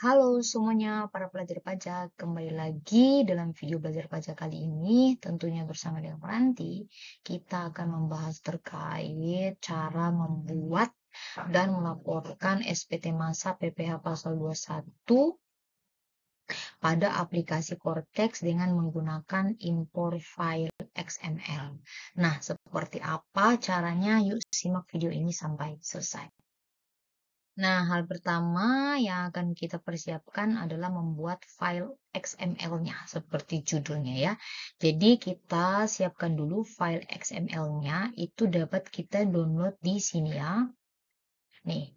Halo semuanya para pelajar pajak, kembali lagi dalam video belajar pajak kali ini tentunya bersama dengan Ranti. Kita akan membahas terkait cara membuat dan melaporkan SPT Masa PPh Pasal 21 pada aplikasi Cortex dengan menggunakan import file XML. Nah, seperti apa caranya? Yuk simak video ini sampai selesai. Nah, hal pertama yang akan kita persiapkan adalah membuat file XML-nya, seperti judulnya ya. Jadi kita siapkan dulu file XML-nya, itu dapat kita download di sini ya. Nih,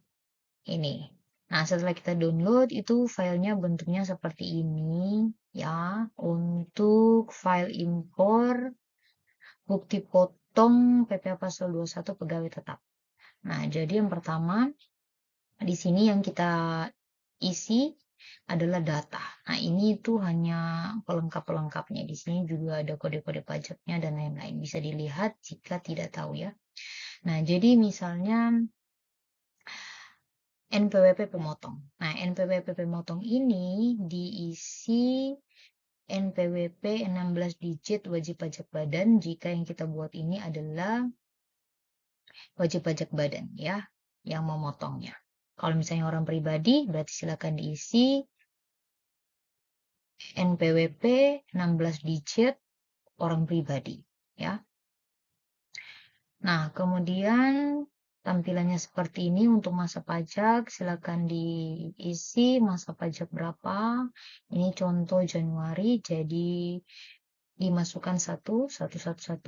ini. Nah, setelah kita download, itu filenya bentuknya seperti ini ya. Untuk file impor, bukti potong PPh Pasal 21 pegawai tetap. Nah, jadi yang pertama, di sini yang kita isi adalah data. Nah, ini itu hanya pelengkap-pelengkapnya. Di sini juga ada kode-kode pajaknya dan lain-lain. Bisa dilihat jika tidak tahu ya. Nah, jadi misalnya NPWP pemotong. Nah, NPWP pemotong ini diisi NPWP 16 digit wajib pajak badan jika yang kita buat ini adalah wajib pajak badan ya, yang memotongnya. Kalau misalnya orang pribadi, berarti silakan diisi NPWP 16 digit orang pribadi ya. Nah, kemudian tampilannya seperti ini untuk masa pajak, silakan diisi masa pajak berapa. Ini contoh Januari, jadi dimasukkan satu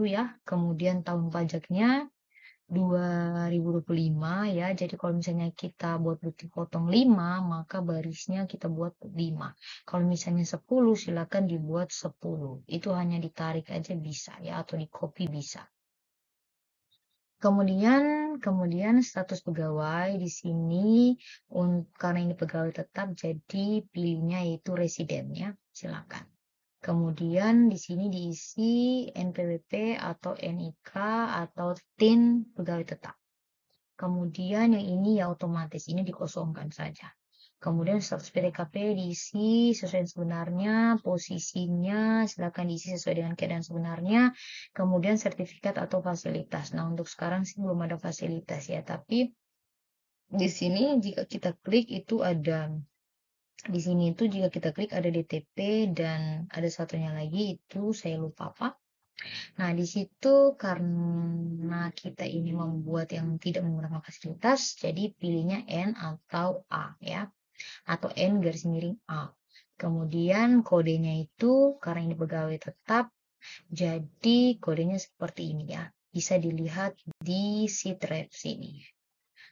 ya. Kemudian tahun pajaknya 2025 ya. Jadi kalau misalnya kita buat bukti potong 5, maka barisnya kita buat 5. Kalau misalnya 10, silakan dibuat 10. Itu hanya ditarik aja bisa ya, atau di copy bisa. Kemudian status pegawai di sini karena ini pegawai tetap, jadi pilihnya yaitu residen ya. Silakan. Kemudian di sini diisi NPWP atau NIK atau TIN pegawai tetap. Kemudian yang ini ya otomatis, ini dikosongkan saja. Kemudian status PTKP diisi sesuai dengan sebenarnya, posisinya silakan diisi sesuai dengan keadaan sebenarnya. Kemudian sertifikat atau fasilitas. Nah, untuk sekarang sih belum ada fasilitas ya, tapi di sini jika kita klik itu ada, di sini itu jika kita klik ada DTP dan ada satunya lagi itu saya lupa apa. Nah, di situ karena kita ini membuat yang tidak menggunakan fasilitas, jadi pilihnya N atau A ya, atau N garis miring A. Kemudian kodenya itu karena ini pegawai tetap, jadi kodenya seperti ini ya. Bisa dilihat di sheet sini.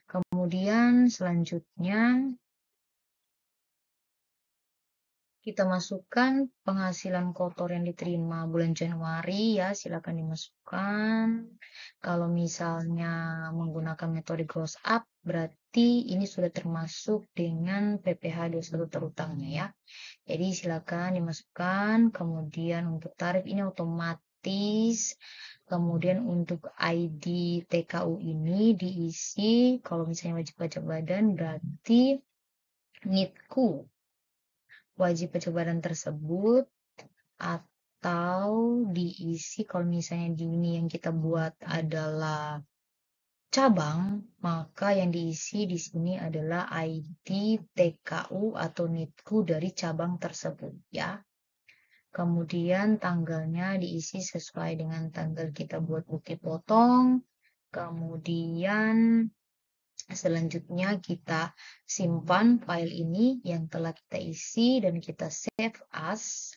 Kemudian selanjutnya kita masukkan penghasilan kotor yang diterima bulan Januari ya, silakan dimasukkan. Kalau misalnya menggunakan metode gross up, berarti ini sudah termasuk dengan PPh 21 terutangnya ya. Jadi silakan dimasukkan. Kemudian untuk tarif ini otomatis. Kemudian untuk ID TKU ini diisi, kalau misalnya wajib pajak badan berarti NITKU wajib pajak badan tersebut, atau diisi kalau misalnya di ini yang kita buat adalah cabang, maka yang diisi di sini adalah ID TKU atau NITKU dari cabang tersebut ya. Kemudian tanggalnya diisi sesuai dengan tanggal kita buat bukti potong. Kemudian selanjutnya kita simpan file ini yang telah kita isi dan kita save as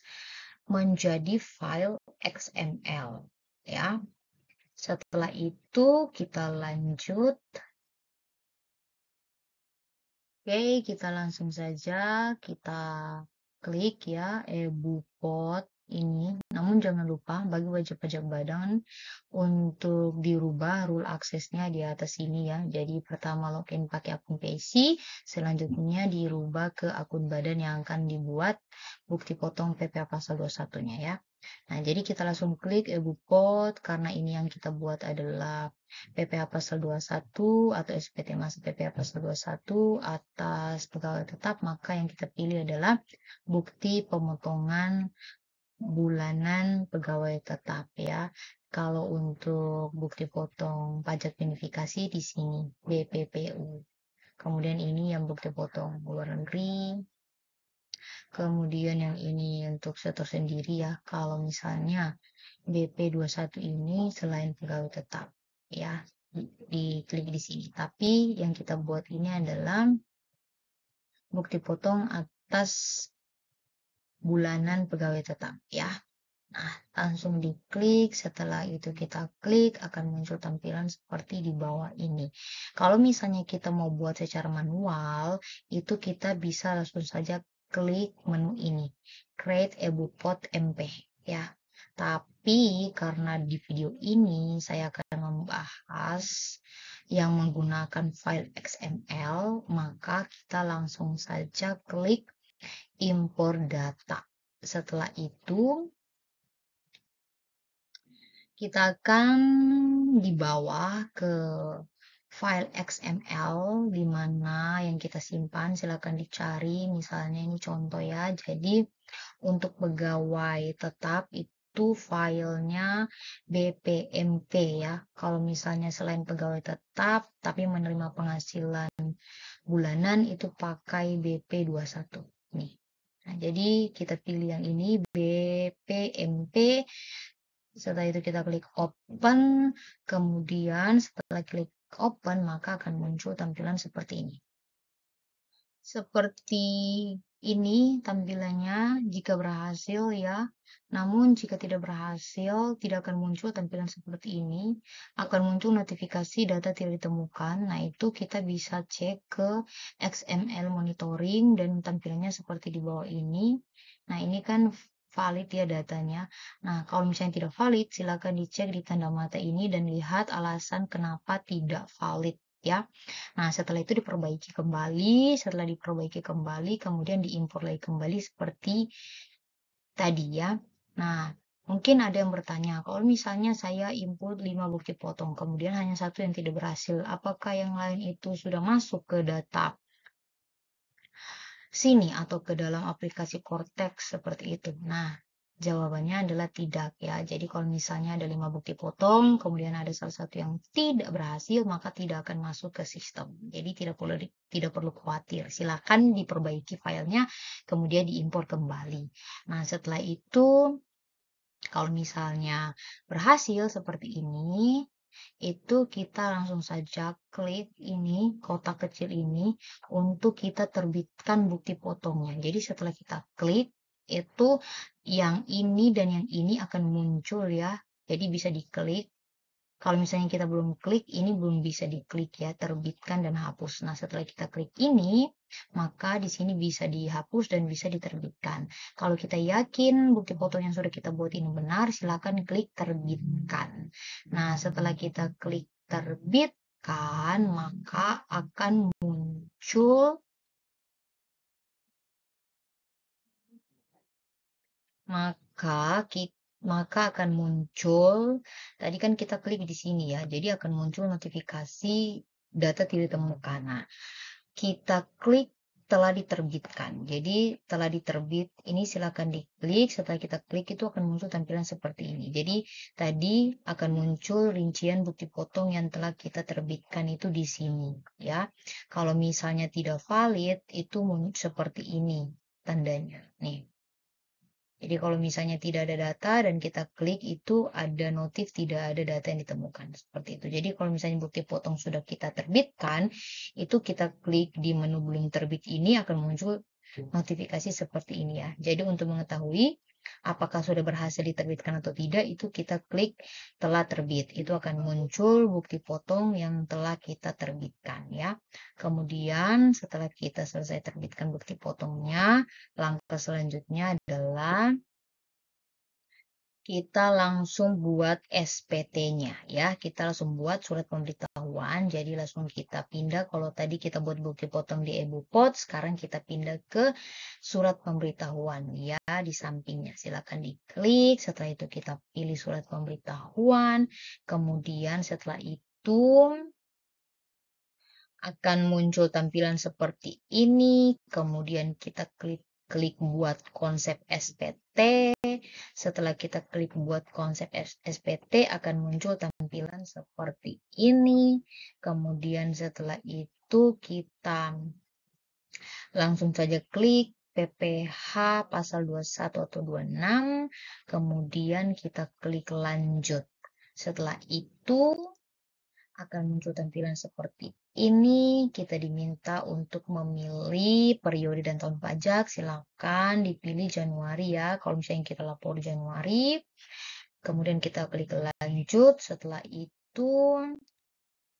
menjadi file XML ya. Setelah itu kita lanjut. Oke, kita langsung saja kita klik ya eBupot ini. Namun jangan lupa bagi wajib pajak badan untuk dirubah rule aksesnya di atas ini ya. Jadi pertama login pakai akun PSI, selanjutnya dirubah ke akun badan yang akan dibuat bukti potong PPh pasal 21-nya ya. Nah, jadi kita langsung klik e-Bukpot karena ini yang kita buat adalah PPh pasal 21 atau SPT masa PPh pasal 21 atas pegawai tetap, maka yang kita pilih adalah bukti pemotongan bulanan pegawai tetap ya. Kalau untuk bukti potong pajak bonifikasi di sini BPPU. Kemudian ini yang bukti potong luar negeri. Kemudian yang ini untuk sektor sendiri ya. Kalau misalnya BP21 ini selain pegawai tetap ya, diklik di sini. Tapi yang kita buat ini adalah bukti potong atas bulanan pegawai tetap ya. Nah, langsung diklik. Setelah itu kita klik, akan muncul tampilan seperti di bawah ini. Kalau misalnya kita mau buat secara manual, itu kita bisa langsung saja klik menu ini, Create a Bukpot MP ya. Tapi karena di video ini saya akan membahas yang menggunakan file XML, maka kita langsung saja klik import data. Setelah itu kita akan dibawa ke file XML di mana yang kita simpan. Silakan dicari, misalnya ini contoh ya. Jadi untuk pegawai tetap itu filenya BPMP ya. Kalau misalnya selain pegawai tetap tapi menerima penghasilan bulanan itu pakai BP21 nih. Nah, jadi kita pilih yang ini BPMP. Setelah itu kita klik open, kemudian setelah klik open maka akan muncul tampilan seperti ini. Seperti ini tampilannya jika berhasil ya. Namun jika tidak berhasil, tidak akan muncul tampilan seperti ini. Akan muncul notifikasi data tidak ditemukan. Nah, itu kita bisa cek ke XML monitoring dan tampilannya seperti di bawah ini. Nah, ini kan valid ya datanya. Nah, kalau misalnya tidak valid, silakan dicek di tanda mata ini dan lihat alasan kenapa tidak valid ya. Nah, setelah itu diperbaiki kembali, setelah diperbaiki kembali, kemudian diimpor lagi kembali seperti tadi ya. Nah, mungkin ada yang bertanya, kalau misalnya saya input 5 bukti potong, kemudian hanya satu yang tidak berhasil, apakah yang lain itu sudah masuk ke data sini atau ke dalam aplikasi Cortex seperti itu? Nah, jawabannya adalah tidak ya. Jadi kalau misalnya ada 5 bukti potong, kemudian ada salah satu yang tidak berhasil, maka tidak akan masuk ke sistem. Jadi tidak perlu khawatir. Silakan diperbaiki filenya, kemudian diimpor kembali. Nah, setelah itu kalau misalnya berhasil seperti ini, itu kita langsung saja klik ini, kotak kecil ini, untuk kita terbitkan bukti potongnya. Jadi setelah kita klik, itu yang ini dan yang ini akan muncul ya. Jadi bisa diklik. Kalau misalnya kita belum klik, ini belum bisa diklik ya, terbitkan dan hapus. Nah, setelah kita klik ini, maka di sini bisa dihapus dan bisa diterbitkan. Kalau kita yakin bukti foto yang sudah kita buat ini benar, silakan klik terbitkan. Nah, setelah kita klik terbitkan, maka akan muncul maka akan muncul, tadi kan kita klik di sini ya, jadi akan muncul notifikasi data tidak ditemukan. Nah, kita klik telah diterbitkan. Jadi telah diterbit, ini silakan diklik. Setelah kita klik itu akan muncul tampilan seperti ini. Jadi tadi akan muncul rincian bukti potong yang telah kita terbitkan itu di sini ya. Kalau misalnya tidak valid itu seperti ini tandanya. Nih. Jadi kalau misalnya tidak ada data dan kita klik itu ada notif tidak ada data yang ditemukan. Seperti itu. Jadi kalau misalnya bukti potong sudah kita terbitkan, itu kita klik di menu belum terbit ini akan muncul notifikasi seperti ini ya. Jadi untuk mengetahui apakah sudah berhasil diterbitkan atau tidak, itu kita klik telah terbit. Itu akan muncul bukti potong yang telah kita terbitkan ya. Kemudian setelah kita selesai terbitkan bukti potongnya, langkah selanjutnya adalah kita langsung buat SPT-nya ya. Kita langsung buat surat pemberitahuan. Jadi langsung kita pindah. Kalau tadi kita buat bukti potong di EBUPOT, sekarang kita pindah ke surat pemberitahuan ya di sampingnya. Silakan diklik. Setelah itu kita pilih surat pemberitahuan. Kemudian setelah itu akan muncul tampilan seperti ini. Kemudian kita klik buat konsep SPT. Setelah kita klik buat konsep SPT akan muncul tampilan seperti ini. Kemudian setelah itu kita langsung saja klik PPH pasal 21 atau 26. Kemudian kita klik lanjut. Setelah itu akan muncul tampilan seperti ini. Kita diminta untuk memilih periode dan tahun pajak. Silakan dipilih Januari ya. Kalau misalnya kita lapor Januari, kemudian kita klik lanjut. Setelah itu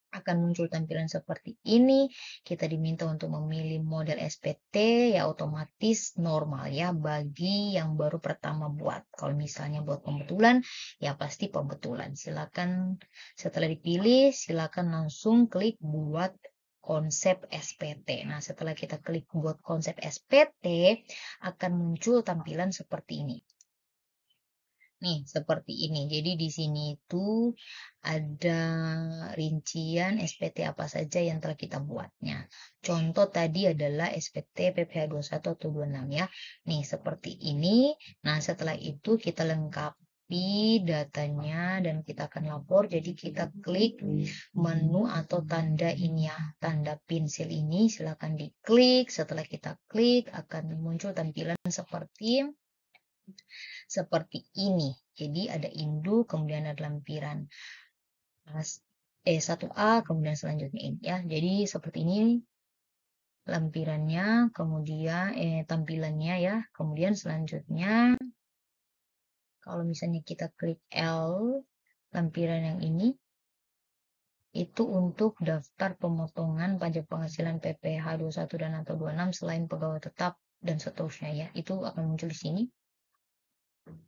akan muncul tampilan seperti ini. Kita diminta untuk memilih model SPT, ya otomatis normal ya bagi yang baru pertama buat. Kalau misalnya buat pembetulan, ya pasti pembetulan. Silakan setelah dipilih, silakan langsung klik buat konsep SPT. Nah, setelah kita klik buat konsep SPT, akan muncul tampilan seperti ini. Nih, seperti ini. Jadi di sini itu ada rincian SPT apa saja yang telah kita buatnya. Contoh tadi adalah SPT PPh 21 atau 26 ya. Nih, seperti ini. Nah, setelah itu kita lengkapi datanya dan kita akan lapor. Jadi kita klik menu atau tanda ini ya, tanda pensil ini. Silakan diklik. Setelah kita klik akan muncul tampilan seperti ini. Jadi ada induk, kemudian ada lampiran 1A, kemudian selanjutnya ini ya. Jadi seperti ini lampirannya, kemudian tampilannya ya. Kemudian selanjutnya kalau misalnya kita klik L, lampiran yang ini itu untuk daftar pemotongan pajak penghasilan PPh 21 dan atau 26 selain pegawai tetap dan seterusnya ya. Itu akan muncul di sini.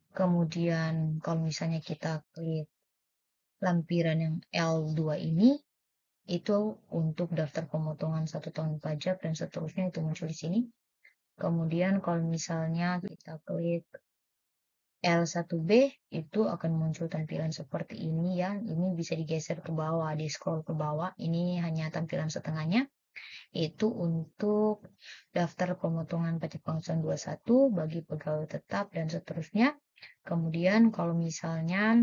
Kemudian kalau misalnya kita klik lampiran yang L2 ini itu untuk daftar pemotongan 1 tahun pajak dan seterusnya itu muncul di sini. Kemudian kalau misalnya kita klik L1B itu akan muncul tampilan seperti ini ya. Ini bisa digeser ke bawah, di scroll ke bawah. Ini hanya tampilan setengahnya. Itu untuk daftar pemotongan pajak penghasilan 21 bagi pegawai tetap dan seterusnya. Kemudian kalau misalnya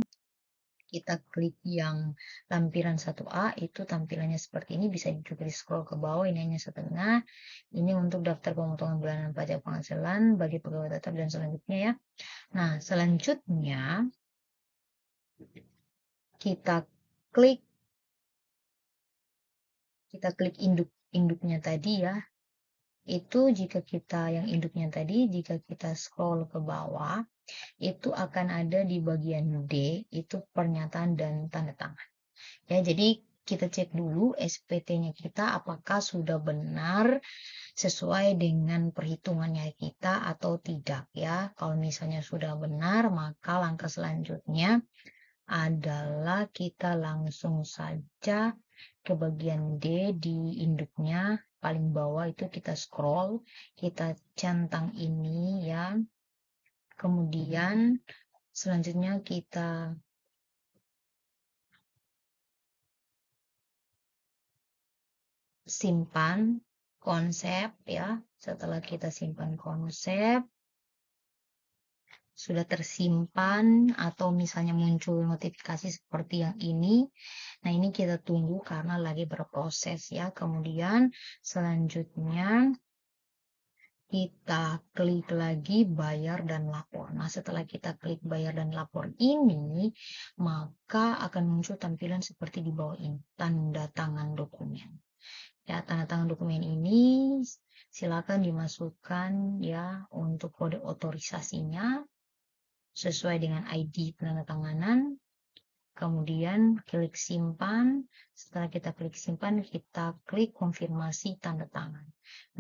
kita klik yang lampiran 1A itu tampilannya seperti ini, bisa juga di scroll ke bawah, ini hanya setengah. Ini untuk daftar pemotongan bulanan pajak penghasilan bagi pegawai tetap dan selanjutnya ya. Nah, selanjutnya kita klik induknya tadi ya. Itu jika kita yang induknya tadi, jika kita scroll ke bawah, itu akan ada di bagian D, itu pernyataan dan tanda tangan. Ya, jadi kita cek dulu SPT-nya kita apakah sudah benar sesuai dengan perhitungannya kita atau tidak ya. Kalau misalnya sudah benar, maka langkah selanjutnya adalah kita langsung saja ke bagian D di induknya paling bawah itu kita scroll, kita centang ini ya. Kemudian selanjutnya kita simpan konsep ya. Setelah kita simpan konsep, sudah tersimpan atau misalnya muncul notifikasi seperti yang ini. Nah, ini kita tunggu karena lagi berproses ya. Kemudian selanjutnya kita klik lagi bayar dan lapor. Nah, setelah kita klik bayar dan lapor ini, maka akan muncul tampilan seperti di bawah ini, tanda tangan dokumen. Ya, tanda tangan dokumen ini silakan dimasukkan ya untuk kode otorisasinya sesuai dengan ID penandatanganan. kemudian klik simpan. Setelah kita klik simpan, kita klik konfirmasi tanda tangan.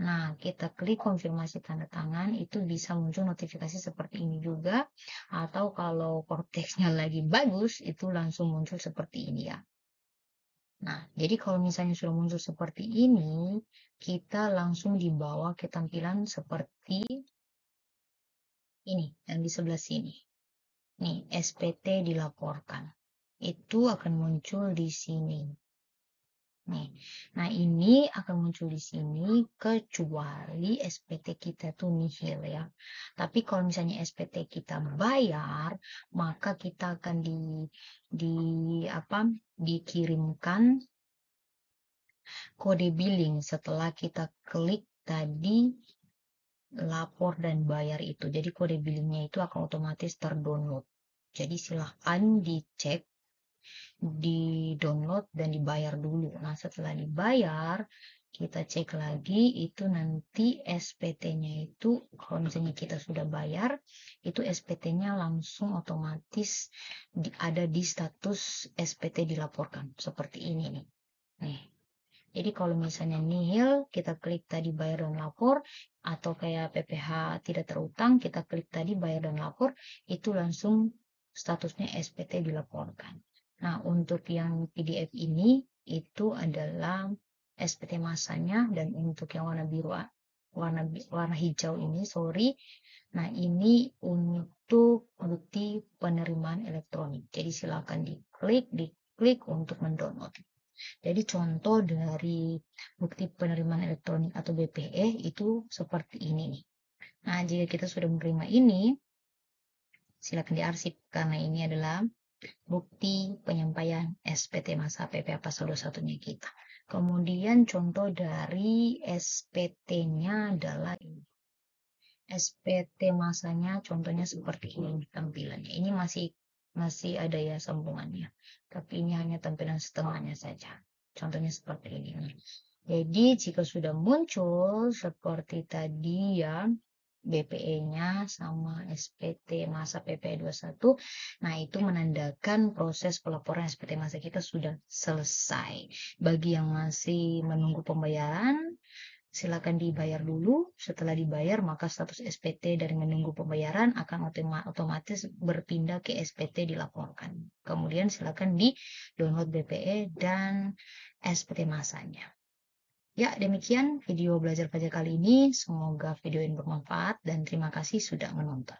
Nah, kita klik konfirmasi tanda tangan, itu bisa muncul notifikasi seperti ini juga, atau kalau konteksnya lagi bagus, itu langsung muncul seperti ini ya. Nah, jadi kalau misalnya sudah muncul seperti ini, kita langsung dibawa ke tampilan seperti ini, yang di sebelah sini. Nih, SPT dilaporkan. Itu akan muncul di sini. Nih, nah ini akan muncul di sini kecuali SPT kita tuh nihil ya. Tapi kalau misalnya SPT kita bayar, maka kita akan dikirimkan kode billing setelah kita klik tadi lapor dan bayar itu. Jadi kode billingnya itu akan otomatis terdownload. Jadi silahkan dicek, di-download dan dibayar dulu. Nah, setelah dibayar, kita cek lagi itu nanti SPT-nya itu, kalau misalnya kita sudah bayar, itu SPT-nya langsung otomatis ada di status SPT dilaporkan. Seperti ini nih. Nih. Jadi kalau misalnya nihil, kita klik tadi bayar dan lapor, atau kayak PPh tidak terutang, kita klik tadi bayar dan lapor, itu langsung statusnya SPT dilaporkan. Nah, untuk yang PDF ini, itu adalah SPT masanya, dan untuk yang warna biru, warna hijau ini, sorry, nah ini untuk bukti penerimaan elektronik. Jadi silakan diklik untuk mendownload. Jadi contoh dari bukti penerimaan elektronik atau BPE itu seperti ini nih. Nah, jika kita sudah menerima ini, silakan diarsip karena ini adalah bukti penyampaian SPT masa PPh pasal 21-nya kita. Kemudian contoh dari SPT-nya adalah ini. SPT masanya contohnya seperti ini tampilannya. Ini masih ada ya sambungannya. Tapi ini hanya tampilan setengahnya saja. Contohnya seperti ini. Jadi jika sudah muncul seperti tadi ya, BPE-nya sama SPT masa PPh 21, nah itu menandakan proses pelaporan SPT masa kita sudah selesai. Bagi yang masih menunggu pembayaran, silakan dibayar dulu. Setelah dibayar, maka status SPT dari menunggu pembayaran akan otomatis berpindah ke SPT dilaporkan. Kemudian silakan di-download BPE dan SPT masanya. Ya, demikian video belajar pajak kali ini. Semoga video ini bermanfaat dan terima kasih sudah menonton.